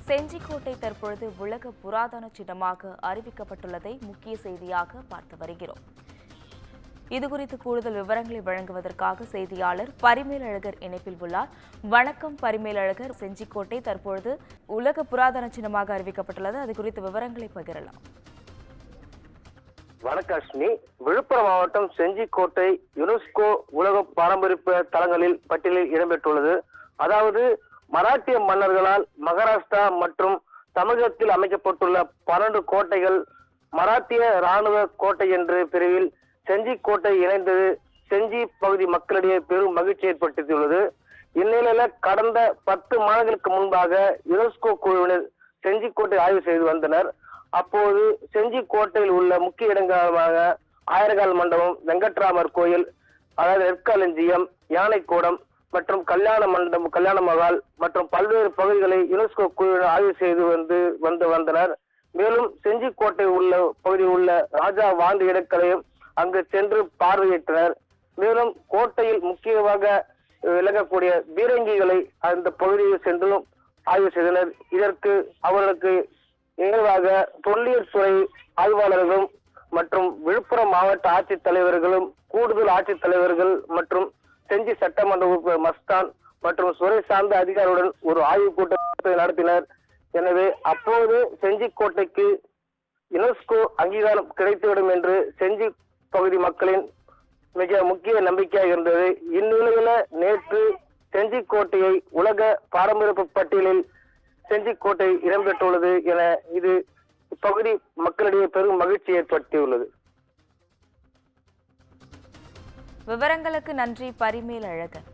செஞ்சிக்கோட்டை தற்பொழுது உலக புராதன சின்னமாக அறிவிக்கப்பட்டுள்ளதை முக்கிய செய்தியாக பார்த்து வருகிறோம். இதுகுறித்து கூடுதல் விவரங்களை வழங்குவதற்காக செய்தியாளர் பரிமேலழகர் இணைப்பில் உள்ளார். வணக்கம் பரிமேலழகர். செஞ்சிக்கோட்டை தற்பொழுது உலக புராதன சின்னமாக அறிவிக்கப்பட்டுள்ளது, அது குறித்த விவரங்களை பகிரலாம். வணக்கம் அஸ்மி. விழுப்புரம் மாவட்டம் செஞ்சிக்கோட்டை யுனெஸ்கோ உலக பாரம்பரிய தலங்களில் பட்டியலில் இடம்பெற்றுள்ளது. அதாவது மராட்டிய மன்னர்களால் மகாராஷ்டிரா மற்றும் தமிழகத்தில் அமைக்கப்பட்டுள்ள 12 கோட்டைகள் மராத்திய இராணுவ கோட்டை என்ற பிரிவில் செஞ்சிக்கோட்டை இணைந்தது செஞ்சி பகுதி மக்களிடையே பெரும் மகிழ்ச்சி ஏற்படுத்தியுள்ளது. இந்நிலையில கடந்த 10 மாதங்களுக்கு முன்பாக யுனெஸ்கோ குழுவினர் செஞ்சிக்கோட்டை ஆய்வு செய்து வந்தனர். அப்போது செஞ்சிக்கோட்டையில் உள்ள முக்கிய இடங்களாக ஆயிரகால் மண்டபம், வெங்கட்ராமர் கோயில், அதாவது நெற்களஞ்சியம், யானைக்கூடம் மற்றும் கல்யாண மண்டபம், கல்யாண மகால் மற்றும் பல்வேறு பகுதிகளை யுனெஸ்கோ குழுவினர் ஆய்வு செய்து வந்தனர். மேலும் செஞ்சிக்கோட்டை உள்ள பகுதியில் உள்ள ராஜா வாழ்ந்த இடங்களையும் அங்கு சென்று பார்வையிட்டனர். மேலும் கோட்டையில் முக்கியமாக விளங்கக்கூடிய பீரங்கிகளை அந்த பகுதியில் சென்றும் ஆய்வு செய்தனர். இதற்கு அவர்களுக்கு நிகழ்வாக தொல்லியல் துறை ஆய்வாளர்களும் மற்றும் விழுப்புரம் மாவட்ட ஆட்சித்தலைவர்களும் கூடுதல் ஆட்சித்தலைவர்கள் மற்றும் செஞ்சி சட்டமன்ற உறுப்பினர் மஸ்தான் மற்றும் துறை சார்ந்த அதிகாரியுடன் ஒரு ஆய்வு கூட்டத்தை நடத்தினர். எனவே அப்போது செஞ்சிக்கோட்டைக்கு யுனெஸ்கோ அங்கீகாரம் கிடைத்துவிடும் என்று செஞ்சி பகுதி மக்களின் மிக முக்கிய நம்பிக்கையாக இருந்தது. இந்நிலையில நேற்று செஞ்சிக்கோட்டையை உலக பாரம்பரிய பட்டியலில் செஞ்சிக்கோட்டை இடம்பெற்றுள்ளது என இது இப்பகுதி மக்களிடையே பெரும் மகிழ்ச்சி ஏற்படுத்தியுள்ளது. விவரங்களுக்கு நன்றி பரிமேலழகர்.